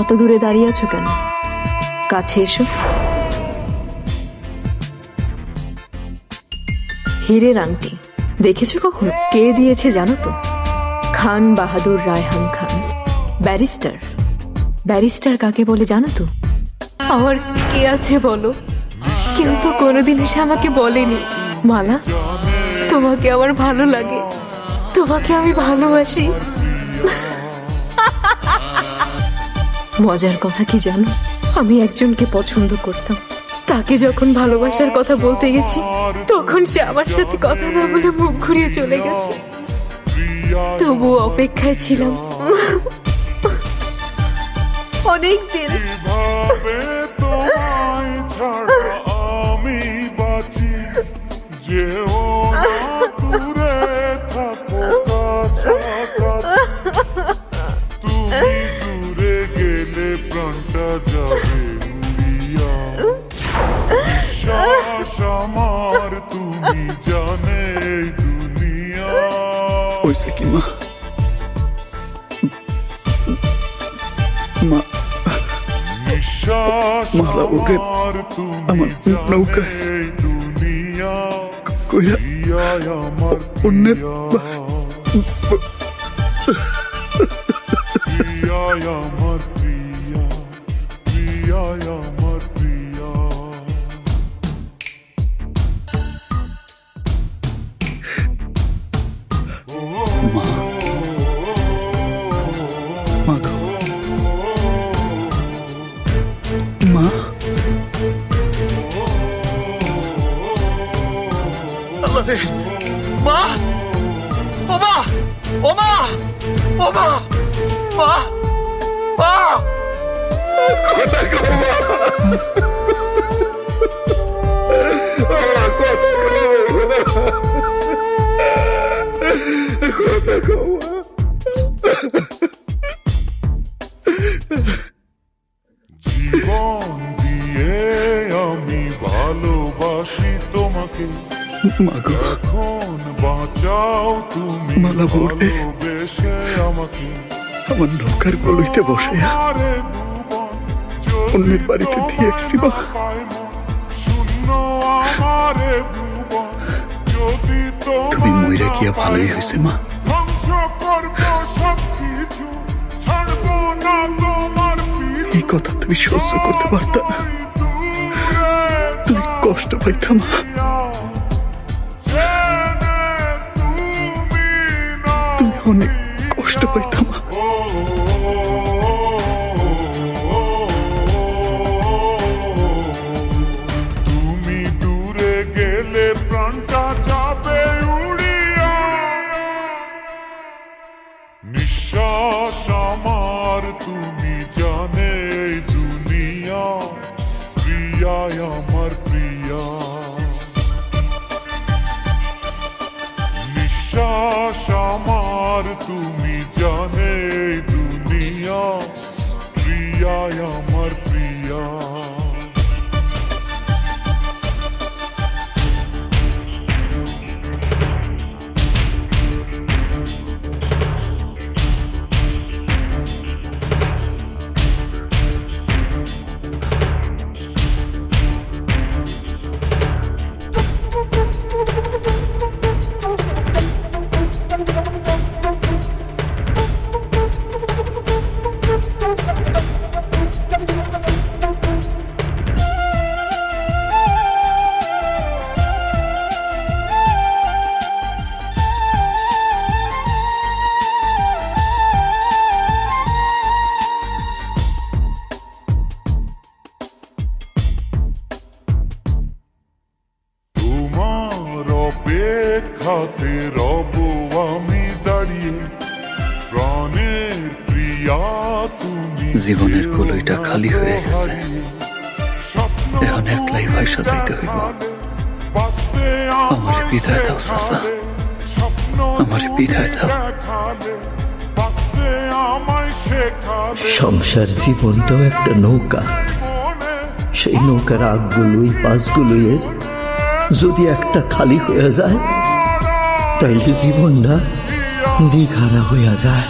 অত দূরে দাঁড়িয়ে আছো কেন? কাছে এসো। হীরের আংটি দেখেছো কখনো? কে দিয়েছে জানো তো? খান বাহাদুর রায়হান খান, ব্যারিস্টার। ব্যারিস্টার কাকে বলে জানো তো? আমার কে আছে বলো? কেউ তো কোনোদিন এসে আমাকে বলেনি, মালা তোমাকে আমার ভালো লাগে, তোমাকে আমি ভালোবাসি। মজার কথা কি জানো, আমি একজনকে পছন্দ করতাম, তাকে যখন ভালোবাসার কথা বলতে গেছি তখন সে আমার সাথে কথা না বলে মুখ ঘুরিয়ে চলে গেছে। তবু অপেক্ষায় ছিলাম অনেক দিন। মালা ওরে আমার নৌকা কইরা অন্যের মা, ও মা, ও মা, ও মা, মা, মা, কথা কও মা, কথা কও মা। জীবন দিয়ে আমি ভালোবাসি তোমাকে, এখন বাঁচাও তুমি ভালোবেসে আমাকে। আমার নৌকার গলইতে বসে অন্যের বাড়িতে দিয়ে এসছি মা। তুমি মইরা গিয়া ভালোই হয়েছে মা। এই কথা তুমি সহ্য করতে পারতা না, তুমি কষ্ট পাইতা মা। অনেক কষ্ট পাইতাম। তুমি দূরে গেলে প্রাণটা যাবে উড়িয়া, নিঃশ্বাস আমার তুমি জানে দুনিয়া, প্রিয়া আমার প্রিয়া, নিঃশ্বাস আমার তুমি জানে দুনিয়া, প্রিয়া আমার প্রিয়া। খাতে রব আমি দাঁড়িয়ে, প্রাণের প্রিয়া তুমি। জীবনের কলইটা খালি হয়ে গেছে, এখন একলাই ভাষা যাইতে হইব। আমার বিদায় দাও চাচা, আমার বিদায় দাও। সংসার জীবনটাও একটা নৌকা, সেই নৌকার আগগুলোই পাশগুলোই যদি একটা খালি হয়ে যায় তাইলে জীবনটা দিঘারা হইয়া যায়।